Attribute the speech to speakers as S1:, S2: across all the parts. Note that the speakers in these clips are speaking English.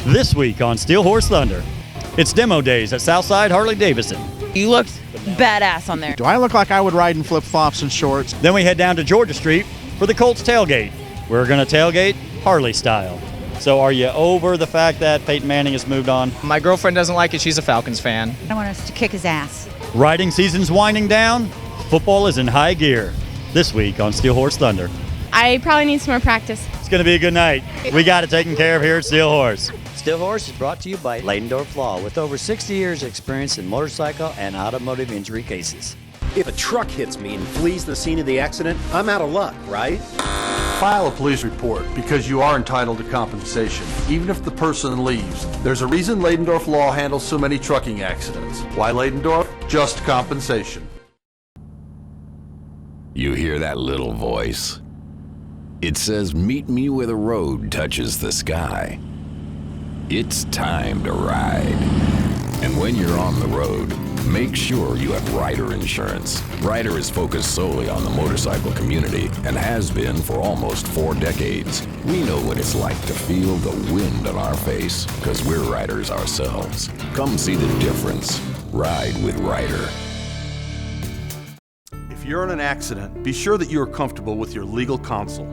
S1: This week on Steel Horse Thunder, it's demo days at Southside Harley Davidson.
S2: You looked badass on there.
S3: Do I look like I would ride in flip-flops and shorts?
S1: Then we head down to Georgia Street for the Colts tailgate. We're going to tailgate Harley style. So are you over the fact that Peyton Manning has moved on?
S4: My girlfriend doesn't like it. She's a Falcons fan.
S5: I want us to kick his ass.
S1: Riding season's winding down. Football is in high gear. This week on Steel Horse Thunder.
S6: I probably need some more practice.
S1: It's going to be a good night. We got it taken care of here at Steel Horse.
S7: Steel Horse is brought to you by Leidendorf Law with over 60 years experience in motorcycle and automotive injury cases.
S8: If a truck hits me and flees the scene of the accident, I'm out of luck, right?
S9: File a police report because you are entitled to compensation, even if the person leaves. There's a reason Leidendorf Law handles so many trucking accidents. Why Leidendorf? Just compensation.
S10: You hear that little voice? It says, "Meet me where the road touches the sky." It's time to ride. And when you're on the road, make sure you have Rider insurance. Rider is focused solely on the motorcycle community and has been for almost 4 decades. We know what it's like to feel the wind on our face because we're riders ourselves. Come see the difference. Ride with Rider.
S9: If you're in an accident, be sure that you are comfortable with your legal counsel.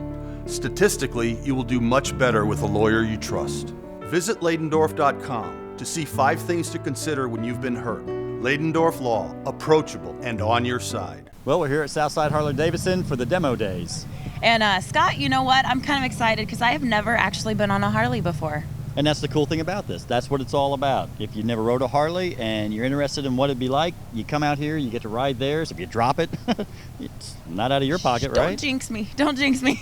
S9: Statistically, you will do much better with a lawyer you trust. Visit Leidendorf.com to see 5 things to consider when you've been hurt. Leidendorf Law, approachable and on your side.
S1: Well, we're here at Southside Harley Davidson for the demo days.
S2: And Scott, you know what? I'm kind of excited because I have never actually been on a Harley before.
S1: And that's the cool thing about this. That's what it's all about. If you never rode a Harley and you're interested in what it'd be like, you come out here, you get to ride theirs. If you drop it, it's not out of your pocket, right?
S2: Don't jinx me. Don't jinx me.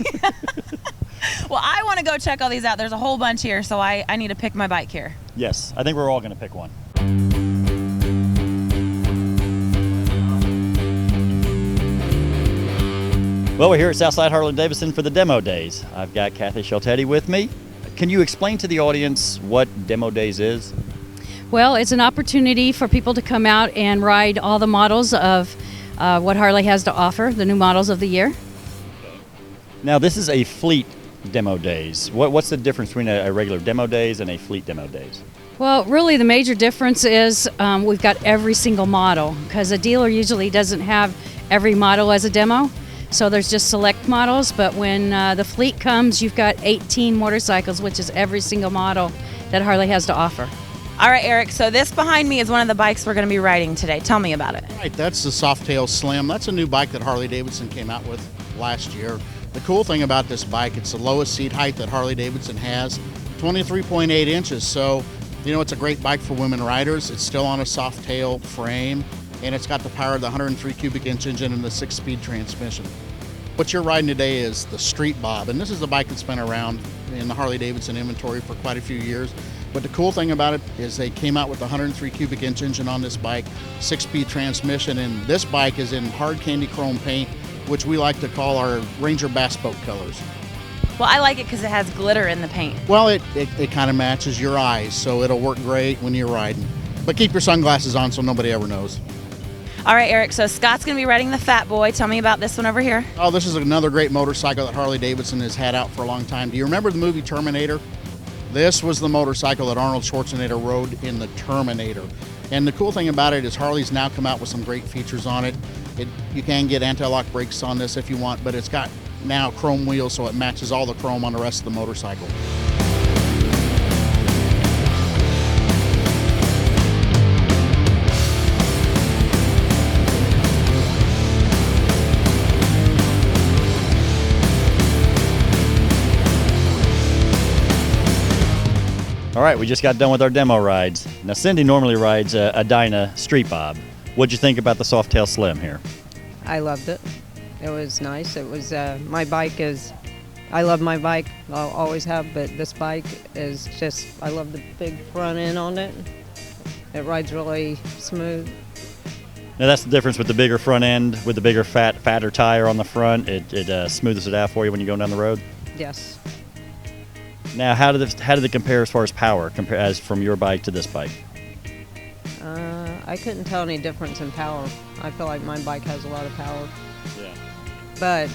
S2: Well, I want to go check all these out. There's a whole bunch here, so I need to pick my bike here.
S1: Yes, I think we're all going to pick one. Well, we're here at Southside Harley Davidson for the demo days. I've got Kathy Sheltetti with me. Can you explain to the audience what demo days is?
S11: Well, it's an opportunity for people to come out and ride all the models of what Harley has to offer, the new models of the year.
S1: Now, this is a fleet demo days. What's the difference between a regular demo days and a fleet demo days?
S11: Well, really the major difference is we've got every single model because a dealer usually doesn't have every model as a demo. So there's just select models, but when the fleet comes, you've got 18 motorcycles, which is every single model that Harley has to offer.
S2: All right, Eric, so this behind me is one of the bikes we're going to be riding today. Tell me about it.
S3: Right, that's the Softail Slim. That's a new bike that Harley Davidson came out with last year. The cool thing about this bike, it's the lowest seat height that Harley Davidson has, 23.8 inches. So, you know, it's a great bike for women riders. It's still on a Softail frame, and it's got the power of the 103 cubic inch engine and the 6-speed transmission. What you're riding today is the Street Bob, and this is the bike that's been around in the Harley Davidson inventory for quite a few years. But the cool thing about it is they came out with the 103 cubic inch engine on this bike, 6-speed transmission, and this bike is in hard candy chrome paint, which we like to call our Ranger Bass Boat colors.
S2: Well, I like it because it has glitter in the paint.
S3: Well, it kind of matches your eyes, so it'll work great when you're riding. But keep your sunglasses on so nobody ever knows.
S2: All right, Eric, so Scott's going to be riding the Fat Boy. Tell me about this one over here.
S3: Oh, this is another great motorcycle that Harley Davidson has had out for a long time. Do you remember the movie Terminator? This was the motorcycle that Arnold Schwarzenegger rode in the Terminator. And the cool thing about it is Harley's now come out with some great features on it. You can get anti-lock brakes on this if you want, but it's got now chrome wheels, so it matches all the chrome on the rest of the motorcycle.
S1: All right, we just got done with our demo rides. Now, Cindy normally rides a Dyna Street Bob. What'd you think about the Softail Slim here?
S12: I loved it. It was nice. It was my bike is. I love my bike. I'll always have, but this bike is just. I love the big front end on it. It rides really smooth.
S1: Now that's the difference with the bigger front end, with the bigger fatter tire on the front. It smooths it out for you when you're going down the road.
S12: Yes.
S1: Now, how did it compare as far as power, as from your bike to this bike?
S12: I couldn't tell any difference in power. I feel like my bike has a lot of power.
S1: Yeah.
S12: But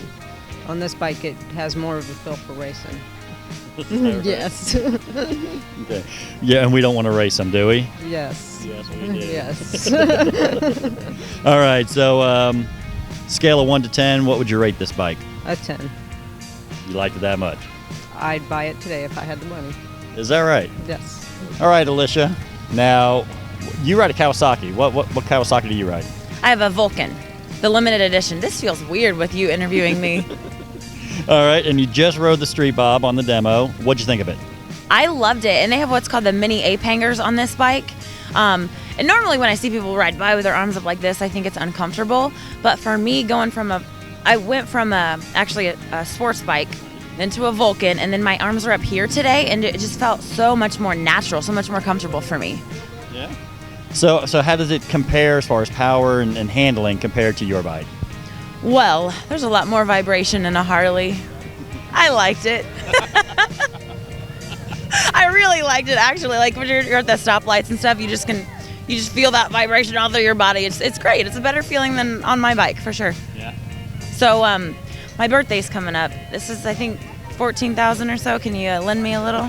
S12: on this bike, it has more of a feel for racing. Yes.
S1: Okay. Yeah, and we don't want to race them, do we?
S12: Yes.
S1: Yes, we do.
S12: Yes.
S1: All right, so scale of 1 to 10, what would you rate this bike?
S12: A 10.
S1: You liked it that much?
S12: I'd buy it today if I had the money.
S1: Is that right?
S12: Yes.
S1: All right, Alisha. Now, you ride a Kawasaki. What Kawasaki do you ride?
S2: I have a Vulcan, the limited edition. This feels weird with you interviewing me.
S1: All right, and you just rode the Street Bob on the demo. What'd you think of it?
S2: I loved it, and they have what's called the mini ape hangers on this bike. And normally when I see people ride by with their arms up like this, I think it's uncomfortable. But for me, I went from actually a sports bike into a Vulcan, and then my arms were up here today, and it just felt so much more natural, so much more comfortable for me.
S1: Yeah. So how does it compare as far as power and handling compared to your bike?
S2: Well, there's a lot more vibration in a Harley. I liked it. I really liked it, actually. Like when you're at the stoplights and stuff, you just feel that vibration all through your body. It's great. It's a better feeling than on my bike for sure.
S1: Yeah.
S2: So my birthday's coming up. This is, I think, 14,000 or so. Can you lend me a little?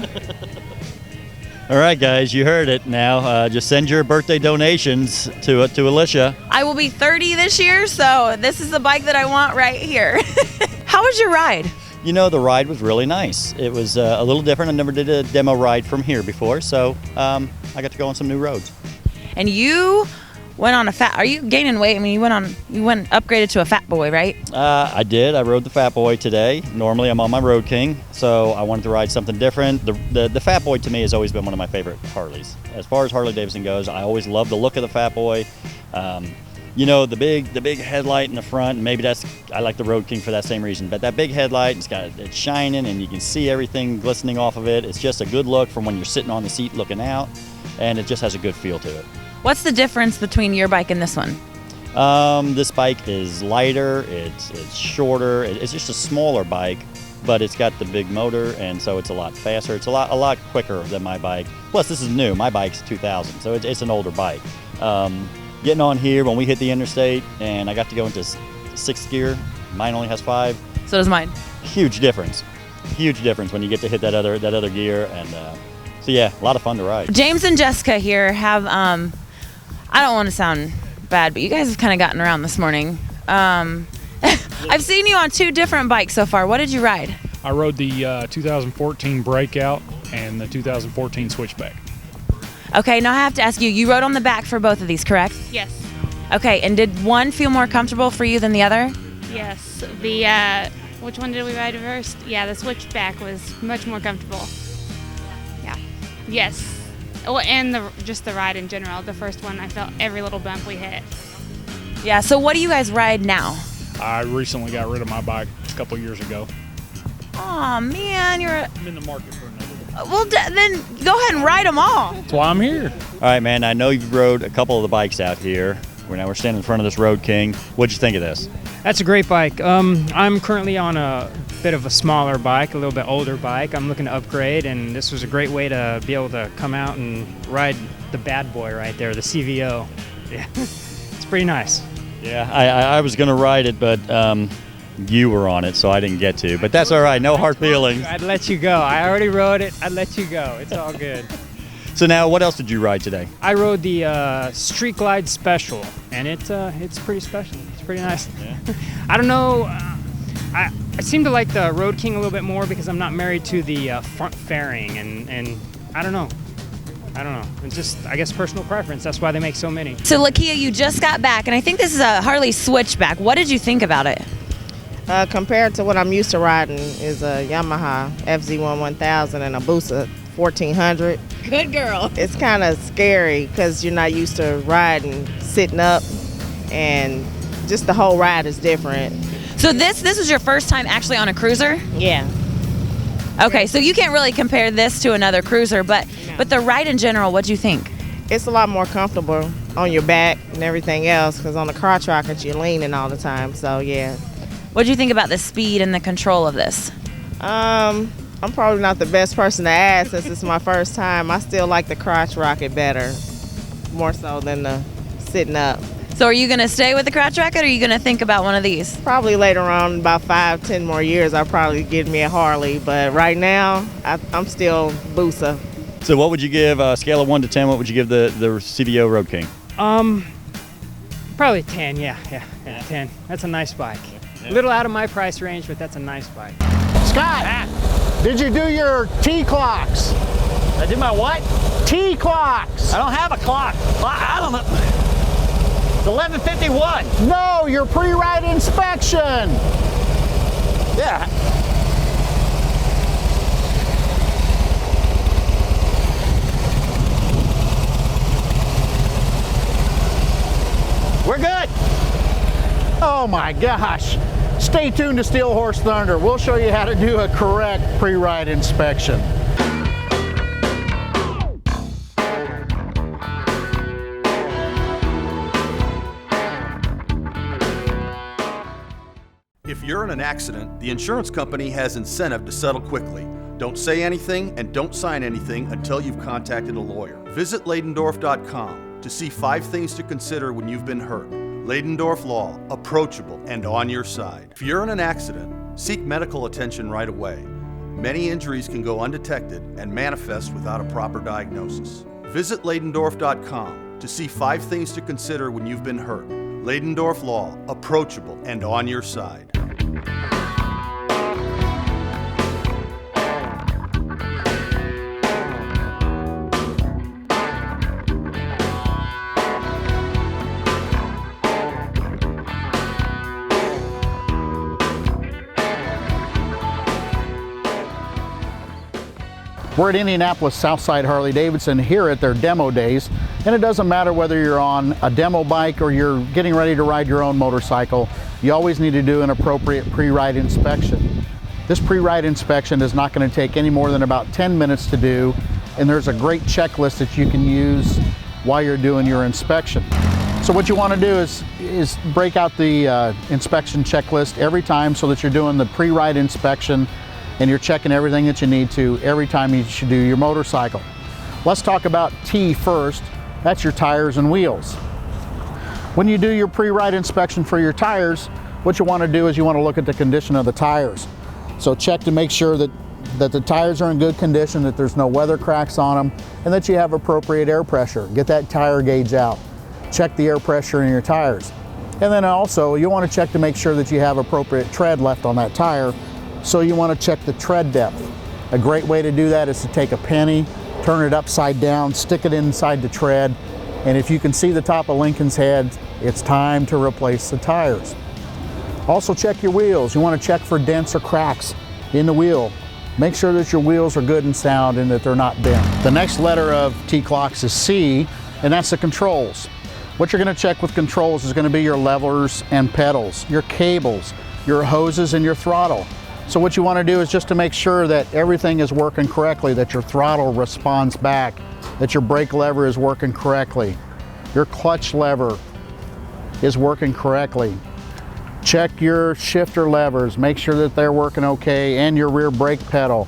S1: All right, guys, you heard it. Now, just send your birthday donations to Alisha.
S2: I will be 30 this year, so this is the bike that I want right here. How was your ride?
S1: You know, the ride was really nice. It was a little different. I never did a demo ride from here before, so I got to go on some new roads.
S2: And you went on are you gaining weight? I mean, you went upgraded to a fat boy, right?
S1: I did. I rode the Fat Boy today. Normally I'm on my Road King, so I wanted to ride something different. The Fat Boy to me has always been one of my favorite Harleys. As far as Harley Davidson goes, I always love the look of the Fat Boy. You know, the big headlight in the front, maybe I like the Road King for that same reason, but that big headlight, it's shining and you can see everything glistening off of it. It's just a good look from when you're sitting on the seat looking out, and it just has a good feel to it.
S2: What's the difference between your bike and this one?
S1: This bike is lighter, it's shorter, it's just a smaller bike, but it's got the big motor, and so it's a lot faster. It's a lot quicker than my bike. Plus, this is new. My bike's 2000, so it's an older bike. Getting on here when we hit the interstate, and I got to go into 6th gear. Mine only has 5.
S2: So does mine.
S1: Huge difference. Huge difference when you get to hit that other gear, and so yeah, a lot of fun to ride.
S2: James and Jessica here have I don't want to sound bad, but you guys have kind of gotten around this morning. I've seen you on 2 different bikes so far. What did you ride?
S5: I rode the 2014 Breakout and the 2014 Switchback.
S2: Okay, now I have to ask you, you rode on the back for both of these, correct?
S6: Yes.
S2: Okay, and did one feel more comfortable for you than the other?
S6: Yes. Which one did we ride first? Yeah, the Switchback was much more comfortable. Yeah. Yes. Oh, and just the ride in general. The first one, I felt every little bump we hit.
S2: Yeah, so what do you guys ride now?
S5: I recently got rid of my bike a couple years ago.
S2: Aw, man,
S5: I'm in the market for another one.
S2: Well, then go ahead and ride them all.
S5: That's why I'm here.
S1: All right, man, I know you've rode a couple of the bikes out here. We're standing in front of this Road King. What'd you think of this?
S13: That's a great bike. I'm currently on a bit of a smaller bike, a little bit older bike. I'm looking to upgrade, and this was a great way to be able to come out and ride the bad boy right there, the CVO. Yeah, it's pretty nice.
S1: Yeah, I was going to ride it, but you were on it, so I didn't get to. But that's all right, no hard feelings.
S13: I'd let you go. I already rode it. I'd let you go. It's all good.
S1: So now, what else did you ride today?
S13: I rode the Street Glide Special, and it's pretty special. It's pretty nice.
S1: Yeah. I
S13: don't know. I seem to like the Road King a little bit more because I'm not married to the front fairing, and I don't know. It's just, I guess, personal preference. That's why they make so many.
S2: So, Lakia, you just got back, and I think this is a Harley Switchback. What did you think about it?
S14: Compared to what I'm used to riding is a Yamaha FZ1 1000 and a Busa 1400.
S2: Good girl.
S14: It's kind of scary because you're not used to riding sitting up, and just the whole ride is different.
S2: So this was your first time actually on a cruiser?
S14: Yeah.
S2: Okay, so you can't really compare this to another cruiser, but the ride in general, what'd you think?
S14: It's a lot more comfortable on your back and everything else because on the crotch rocket you're leaning all the time. So yeah.
S2: What'd you think about the speed and the control of this?
S14: I'm probably not the best person to ask since it's my first time. I still like the crotch rocket better, more so than the sitting up.
S2: So are you going to stay with the crotch racket, or are you going to think about one of these?
S14: Probably later on, about 5-10 more years, I'll probably get me a Harley. But right now, I'm still Boosa.
S1: So what would you give, scale of 1 to 10, what would you give the CVO Road King?
S13: Probably 10, yeah, 10. That's a nice bike. A little out of my price range, but that's a nice bike.
S3: Scott, did you do your T-clocks?
S7: I did my what?
S3: T-clocks.
S7: I don't have a clock. I don't know. It's 11:51.
S3: No, your pre-ride inspection.
S7: Yeah. We're good.
S3: Oh my gosh. Stay tuned to Steel Horse Thunder. We'll show you how to do a correct pre-ride inspection.
S9: If you're in an accident, the insurance company has incentive to settle quickly. Don't say anything and don't sign anything until you've contacted a lawyer. Visit Leidendorf.com to see 5 things to consider when you've been hurt. Leidendorf Law, approachable and on your side. If you're in an accident, seek medical attention right away. Many injuries can go undetected and manifest without a proper diagnosis. Visit Leidendorf.com to see 5 things to consider when you've been hurt. Leidendorf Law, approachable and on your side.
S3: We're at Indianapolis Southside Harley Davidson here at their demo days, and it doesn't matter whether you're on a demo bike or you're getting ready to ride your own motorcycle, you always need to do an appropriate pre-ride inspection. This pre-ride inspection is not going to take any more than about 10 minutes to do, and there's a great checklist that you can use while you're doing your inspection. So what you want to do is break out the inspection checklist every time so that you're doing the pre-ride inspection and you're checking everything that you need to every time you should do your motorcycle. Let's talk about T first. That's your tires and wheels. When you do your pre-ride inspection for your tires, what you want to do is you want to look at the condition of the tires. So check to make sure that the tires are in good condition, that there's no weather cracks on them, and that you have appropriate air pressure. Get that tire gauge out. Check the air pressure in your tires. And then also you want to check to make sure that you have appropriate tread left on that tire. So you want to check the tread depth. A great way to do that is to take a penny, turn it upside down, stick it inside the tread, and if you can see the top of Lincoln's head, it's time to replace the tires. Also check your wheels. You want to check for dents or cracks in the wheel. Make sure that your wheels are good and sound and that they're not bent. The next letter of T-clocks is C, and that's the controls. What you're going to check with controls is going to be your levers and pedals, your cables, your hoses, and your throttle. So what you want to do is just to make sure that everything is working correctly, that your throttle responds back, that your brake lever is working correctly, your clutch lever is working correctly. Check your shifter levers, make sure that they're working okay, and your rear brake pedal.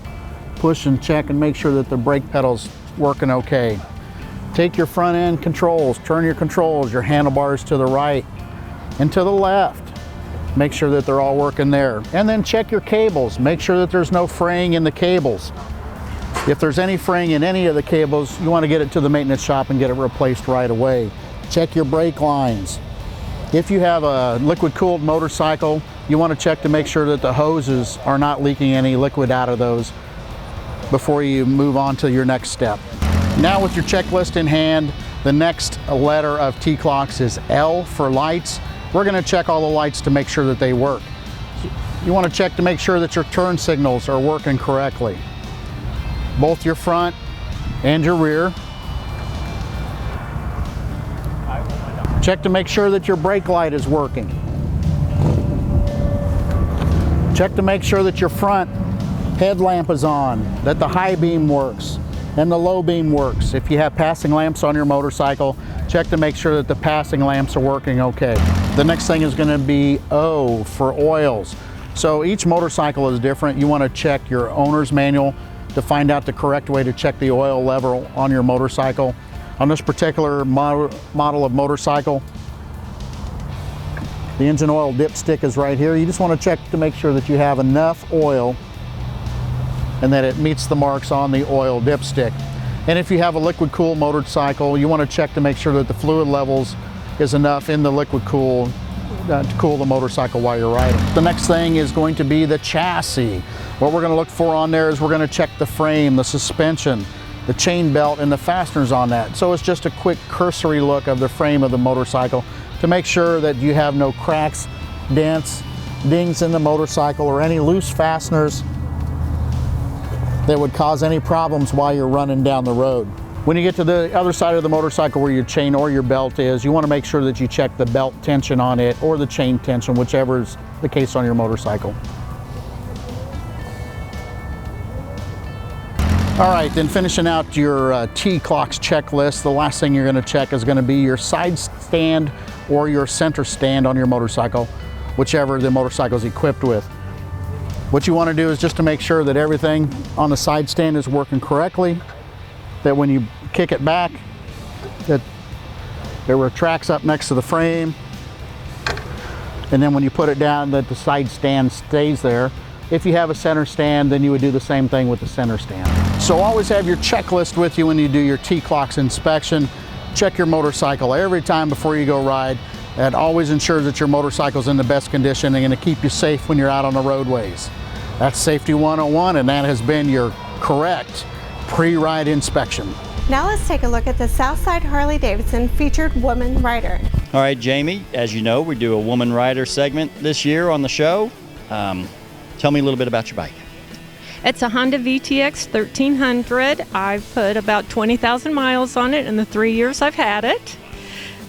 S3: Push and check and make sure that the brake pedal's working okay. Take your front end controls, turn your controls, your handlebars to the right and to the left. Make sure that they're all working there. And then check your cables. Make sure that there's no fraying in the cables. If there's any fraying in any of the cables, you want to get it to the maintenance shop and get it replaced right away. Check your brake lines. If you have a liquid-cooled motorcycle, you want to check to make sure that the hoses are not leaking any liquid out of those before you move on to your next step. Now with your checklist in hand, the next letter of T-clocks is L for lights. We're going to check all the lights to make sure that they work. You want to check to make sure that your turn signals are working correctly. Both your front and your rear. Check to make sure that your brake light is working. Check to make sure that your front headlamp is on, that the high beam works and the low beam works. If you have passing lamps on your motorcycle, check to make sure that the passing lamps are working okay. The next thing is going to be O for oils. So each motorcycle is different. You want to check your owner's manual to find out the correct way to check the oil level on your motorcycle. On this particular model of motorcycle, The engine oil dipstick is right here. You just want to check to make sure that you have enough oil and that it meets the marks on the oil dipstick. And if you have a liquid cool motorcycle, you want to check to make sure that the fluid levels is enough in the liquid cool to cool the motorcycle while you're riding. The next thing is going to be the chassis. What we're going to look for on there is we're going to check the frame, the suspension, the chain belt, and the fasteners on that. So it's just a quick cursory look of the frame of the motorcycle to make sure that you have no cracks, dents, dings in the motorcycle, or any loose fasteners that would cause any problems while you're running down the road. When you get to the other side of the motorcycle where your chain or your belt is, you want to make sure that you check the belt tension on it or the chain tension, whichever is the case on your motorcycle. All right, then finishing out your T-Clocks checklist, the last thing you're going to check is going to be your side stand or your center stand on your motorcycle, whichever the motorcycle is equipped with. What you want to do is just to make sure that everything on the side stand is working correctly, that when you kick it back, that it retracts up next to the frame, and then when you put it down, that the side stand stays there. If you have a center stand, then you would do the same thing with the center stand. So always have your checklist with you when you do your T-Clocks inspection. Check your motorcycle every time before you go ride. That always ensures that your motorcycle's in the best condition and going to keep you safe when you're out on the roadways. That's Safety 101, and that has been your correct pre-ride inspection.
S15: Now let's take a look at the Southside Harley Davidson featured woman rider.
S1: All right, Jamie, as you know, we do a woman rider segment this year on the show. Tell me a little bit about your bike.
S16: It's a Honda VTX 1300. I've put about 20,000 miles on it in the 3 years I've had it.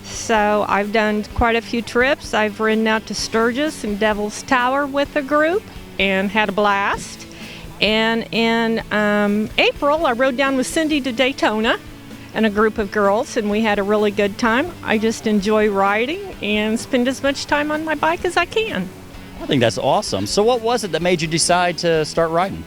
S16: So I've done quite a few trips. I've ridden out to Sturgis and Devil's Tower with a group and had a blast. And in April, I rode down with Cindy to Daytona and a group of girls, and we had a really good time. I just enjoy riding and spend as much time on my bike as I can.
S1: I think that's awesome. So what was it that made you decide to start riding?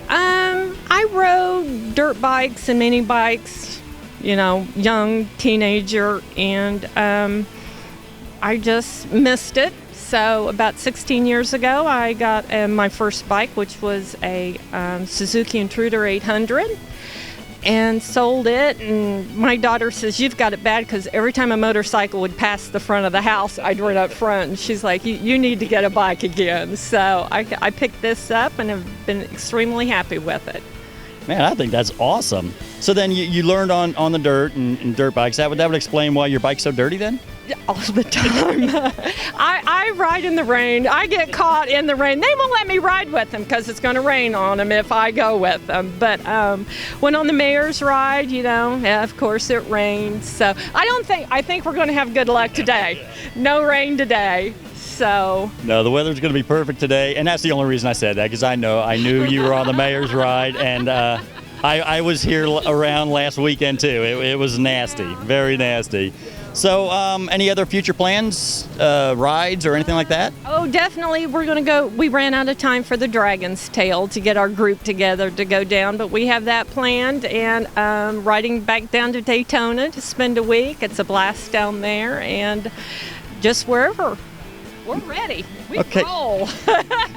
S16: I rode dirt bikes and mini bikes, you know, young teenager, and I just missed it. So about 16 years ago, I got my first bike, which was a Suzuki Intruder 800, and sold it. And my daughter says, "You've got it bad," because every time a motorcycle would pass the front of the house, I'd run up front, and she's like, you need to get a bike again. So I picked this up and have been extremely happy with it.
S1: Man, I think that's awesome. So then you learned on the dirt and dirt bikes. That would explain why your bike's so dirty then?
S16: All the time. I ride in the rain. I get caught in the rain. They won't let me ride with them because it's going to rain on them if I go with them. But when on the mayor's ride, you know, of course it rains. So I think we're going to have good luck today. No rain today. So
S1: no, the weather's going to be perfect today, and that's the only reason I said that, because I knew you were on the mayor's ride, and I was here around last weekend too. It was nasty, very nasty. So any other future plans, rides or anything like that?
S16: Oh, definitely. We're going to go. We ran out of time for the Dragon's Tail to get our group together to go down, but we have that planned, and riding back down to Daytona to spend a week. It's a blast down there, and just wherever. We're ready. We roll.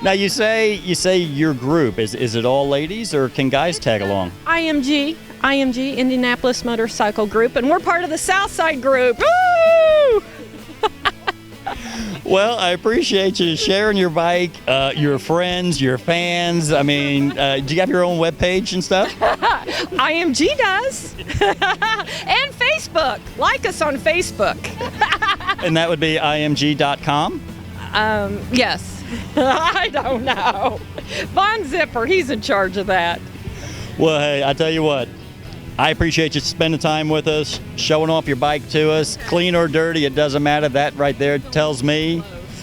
S1: Now you say your group, is it all ladies or can guys tag along?
S16: IMG, Indianapolis Motorcycle Group, and we're part of the Southside group. Woo!
S1: Well, I appreciate you sharing your bike, your friends, your fans. I mean, do you have your own webpage and stuff?
S16: IMG does. And Facebook. Like us on Facebook.
S1: And that would be img.com?
S16: Yes. I don't know. Von Zipper, he's in charge of that.
S1: Well, hey, I tell you what, I appreciate you spending time with us, showing off your bike to us. Clean or dirty, it doesn't matter. That right there tells me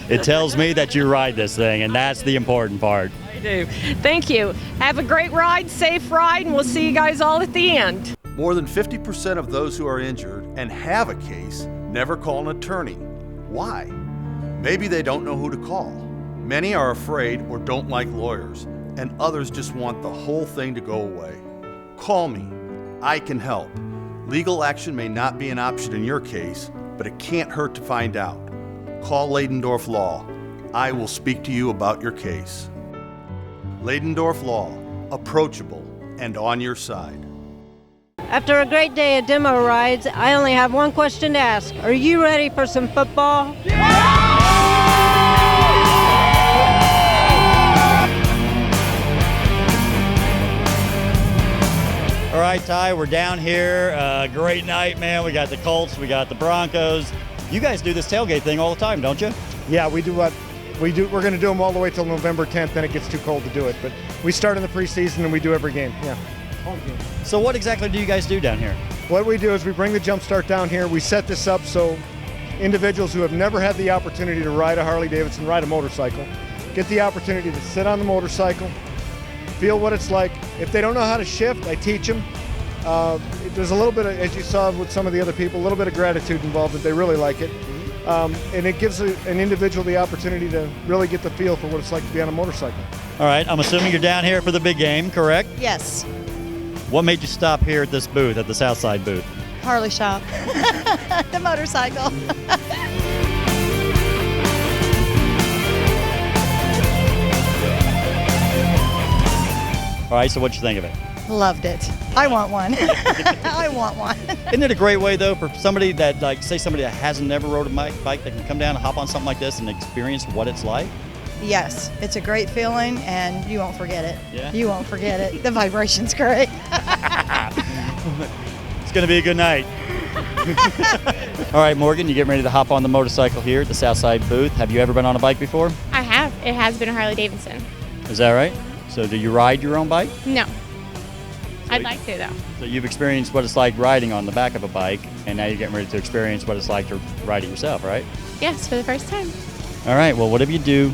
S1: that you ride this thing, and that's the important part.
S16: I do. Thank you. Have a great ride, safe ride, and we'll see you guys all at the end.
S9: More than 50% of those who are injured and have a case never call an attorney. Why? Maybe they don't know who to call. Many are afraid or don't like lawyers, and others just want the whole thing to go away. Call me. I can help. Legal action may not be an option in your case, but it can't hurt to find out. call Leidendorf Law. I will speak to you about your case. Leidendorf Law, approachable and on your side.
S12: After a great day of demo rides, I only have one question to ask. Are you ready for some football?
S1: All right, Ty, we're down here. Great night, man. We got the Colts, we got the Broncos. You guys do this tailgate thing all the time, don't you?
S17: Yeah, we do what we do. We're going to do them all the way till November 10th, then it gets too cold to do it. But we start in the preseason and we do every game. Yeah.
S1: So what exactly do you guys do down here?
S17: What we do is we bring the jump start down here. We set this up so individuals who have never had the opportunity to ride a Harley Davidson, ride a motorcycle, get the opportunity to sit on the motorcycle, feel what it's like. If they don't know how to shift, I teach them. There's a little bit of, as you saw with some of the other people, a little bit of gratitude involved that they really like it. And it gives an individual the opportunity to really get the feel for what it's like to be on a motorcycle.
S1: All right, I'm assuming you're down here for the big game, correct?
S18: Yes.
S1: What made you stop here at this booth, at the Southside booth?
S18: Harley shop. The motorcycle.
S1: All right, so what'd you think of it?
S18: Loved it. I want one. I want one.
S1: Isn't it a great way, though, for somebody that, like, say somebody that hasn't never rode a bike that can come down and hop on something like this and experience what it's like?
S18: Yes, it's a great feeling, and you won't forget it.
S1: Yeah?
S18: You won't forget it. The vibration's great.
S1: It's going to be a good night. All right, Morgan, you getting ready to hop on the motorcycle here at the Southside booth. Have you ever been on a bike before?
S6: I have. It has been a Harley Davidson.
S1: Is that right? So do you ride your own bike?
S6: No. I'd like to, though.
S1: So you've experienced what it's like riding on the back of a bike, and now you're getting ready to experience what it's like to ride it yourself, right?
S6: Yes, for the first time.
S1: All right, well, whatever you do,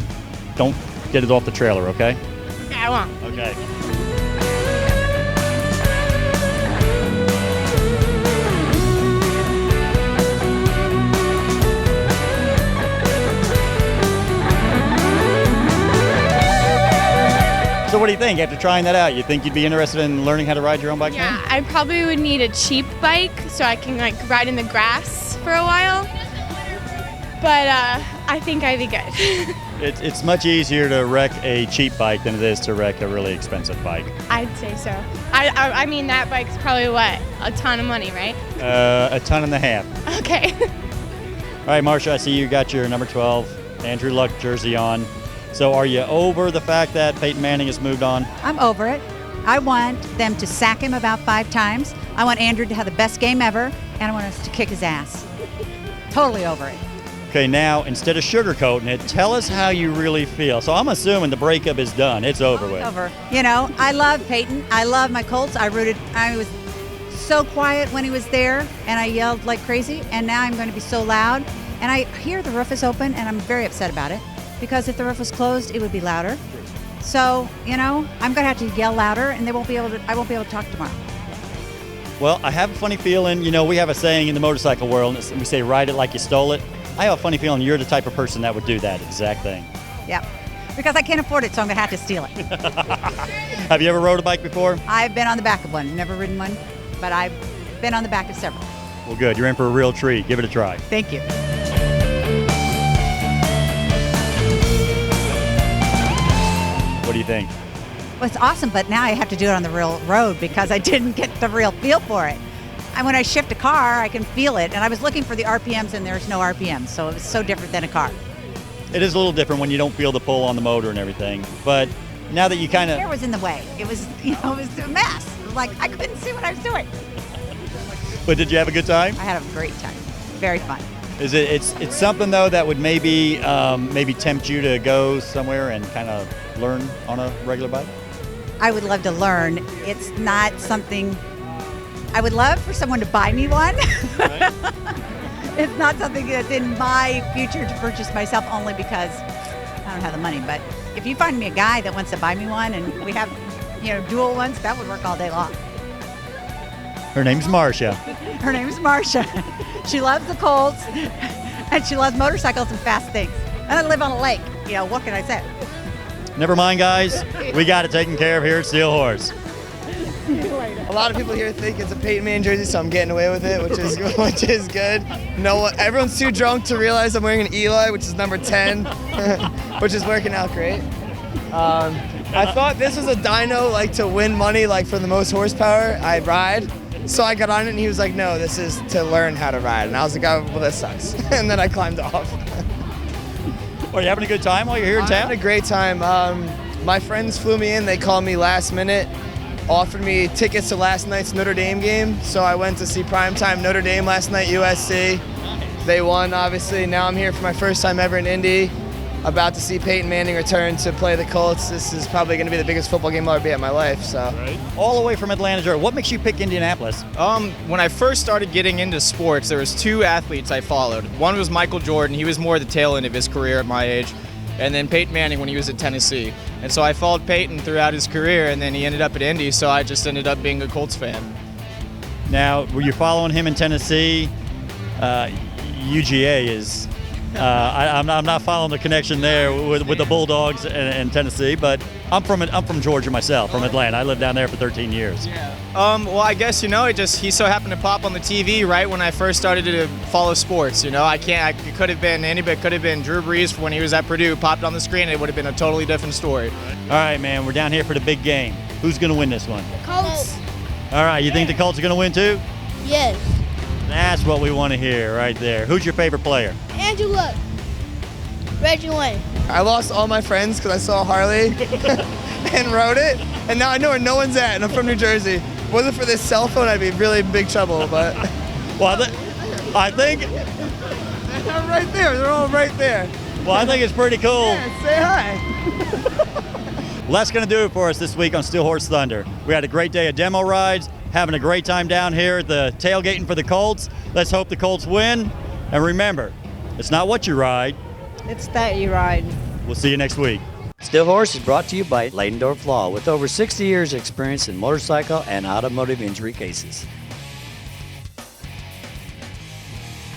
S1: don't get it off the trailer, okay?
S6: Okay, I won't.
S1: Okay. So what do you think? After trying that out, you think you'd be interested in learning how to ride your own bike now?
S6: Yeah, I probably would need a cheap bike so I can like ride in the grass for a while. But I think I'd be good.
S1: It's much easier to wreck a cheap bike than it is to wreck a really expensive bike.
S6: I'd say so. I mean, that bike's probably what? A ton of money, right?
S1: A ton and a half.
S6: Okay.
S1: All right, Marcia, I see you got your number 12 Andrew Luck jersey on. So are you over the fact that Peyton Manning has moved on?
S19: I'm over it. I want them to sack him about 5 times. I want Andrew to have the best game ever, and I want us to kick his ass. Totally over it.
S1: Okay, now, instead of sugarcoating it, tell us how you really feel. So I'm assuming the breakup is done. It's over with.
S19: Over. You know, I love Peyton. I love my Colts. I was so quiet when he was there, and I yelled like crazy, and now I'm going to be so loud. And I hear the roof is open, and I'm very upset about it, because if the roof was closed, it would be louder. So, you know, I'm going to have to yell louder, and I won't be able to talk tomorrow.
S1: Well, I have a funny feeling, you know, we have a saying in the motorcycle world, and we say, ride it like you stole it. I have a funny feeling you're the type of person that would do that exact thing.
S19: Yep. Because I can't afford it, so I'm going to have to steal it.
S1: Have you ever rode a bike before?
S19: I've been on the back of one. Never ridden one, but I've been on the back of several.
S1: Well, good. You're in for a real treat. Give it a try.
S19: Thank you.
S1: What do you think?
S19: Well, it's awesome, but now I have to do it on the real road because I didn't get the real feel for it. And when I shift a car, I can feel it. And I was looking for the RPMs, and there's no RPMs, so it was so different than a car.
S1: It is a little different when you don't feel the pull on the motor and everything. But now that you kind of...
S19: The hair was in the way. It was, you know, it was a mess. It was like I couldn't see what I was doing.
S1: But did you have a good time?
S19: I had a great time. Very fun.
S1: Is it? It's something though that would maybe tempt you to go somewhere and kind of learn on a regular bike.
S19: I would love to learn. It's not something. I would love for someone to buy me one. Right. It's not something that's in my future to purchase myself only because I don't have the money. But if you find me a guy that wants to buy me one and we have, you know, dual ones, that would work all day long.
S1: Her name's Marcia.
S19: Her name's Marcia. She loves the Colts and she loves motorcycles and fast things. And I live on a lake. You know, what can I say?
S1: Never mind, guys. We got it taken care of here at Steel Horse.
S20: A lot of people here think it's a Peyton Manning jersey, so I'm getting away with it, which is good. No, everyone's too drunk to realize I'm wearing an Eli, which is number 10, which is working out great. I thought this was a dyno like to win money, like for the most horsepower I ride. So I got on it and he was like, no, this is to learn how to ride. And I was like, oh, well, this sucks. And then I climbed off.
S1: Are you having a good time while you're here in town?
S20: Having a great time. My friends flew me in. They called me last minute, offered me tickets to last night's Notre Dame game. So I went to see primetime Notre Dame last night, USC. They won, obviously. Now I'm here for my first time ever in Indy. About to see Peyton Manning return to play the Colts. This is probably going to be the biggest football game I'll ever be in my life. So,
S1: All the way from Atlanta, Georgia. What makes you pick Indianapolis?
S4: When I first started getting into sports, there was 2 athletes I followed. One was Michael Jordan. He was more the tail end of his career at my age. And then Peyton Manning when he was at Tennessee. And so I followed Peyton throughout his career, and then he ended up at Indy, so I just ended up being a Colts fan.
S1: Now, were you following him in Tennessee? UGA is... I'm not following the connection there with the Bulldogs and Tennessee, but I'm from Georgia myself, from Atlanta. I lived down there for 13 years.
S4: Yeah. Well, I guess he so happened to pop on the TV right when I first started to follow sports. It could have been anybody. Could have been Drew Brees when he was at Purdue. Popped on the screen, it would have been a totally different story.
S1: All right, man. We're down here for the big game. Who's going to win this one?
S21: Colts.
S1: All right. You think the Colts are going to win too?
S21: Yes.
S1: That's what we want to hear right there. Who's your favorite player?
S21: Andrew Luck. Reggie Wayne.
S20: I lost all my friends because I saw Harley and rode it, and now I know where no one's at, and I'm from New Jersey. If it wasn't for this cell phone, I'd be really in big trouble, but...
S1: Well, I think...
S20: They're right there. They're all right there.
S1: Well, I think it's pretty cool.
S20: Yeah, say hi.
S1: Well, that's going to do it for us this week on Steel Horse Thunder. We had a great day of demo rides, having a great time down here at the tailgating for the Colts. Let's hope the Colts win. And remember, it's not what you ride.
S12: It's that you ride.
S1: We'll see you next week.
S7: Steel Horse is brought to you by Leidendorf Law with over 60 years experience in motorcycle and automotive injury cases.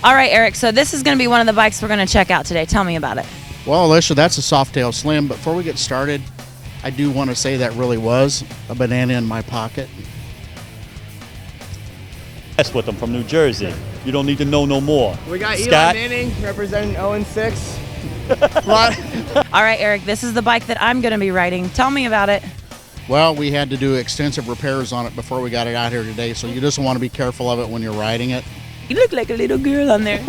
S2: All right, Eric, so this is going to be one of the bikes we're going to check out today. Tell me about it.
S3: Well, Alisha, that's a Softail Slim. But before we get started, I do want to say that really was a banana in my pocket.
S1: That's with them from New Jersey. You don't need to know no more.
S20: We got
S1: Scott.
S20: Eli Manning representing 0-6.
S2: All right, Eric, this is the bike that I'm going to be riding. Tell me about it.
S3: Well, we had to do extensive repairs on it before we got it out here today, so you just want to be careful of it when you're riding it.
S2: You look like a little girl on there.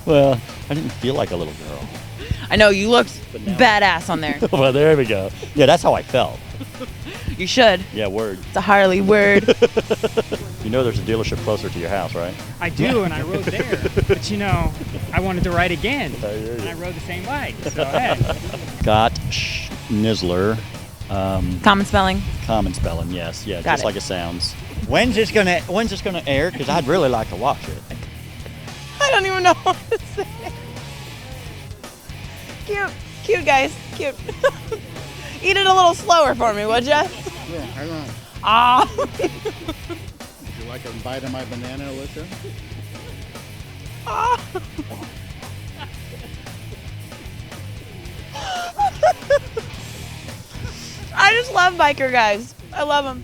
S1: Well, I didn't feel like a little girl.
S2: I know, you looked badass on there.
S1: Well, there we go. Yeah, that's how I felt.
S2: You should.
S1: Yeah, word.
S2: It's a Harley word.
S1: You know there's a dealership closer to your house, right?
S13: I do, and I rode there. But I wanted to ride again, and I rode the same bike. So hey.
S1: Scott Schnizzler.
S2: Common spelling.
S1: Common spelling, yes, yeah,
S2: Got
S1: just
S2: it.
S1: like it sounds. When's this gonna air? Because I'd really like to watch it.
S2: I don't even know what to say. Cute guys, cute. Eat it a little slower for me, would ya?
S3: Yeah, hang on.
S2: Ah.
S3: Would you like a bite of my banana, Alisha?
S2: I just love biker guys. I love them.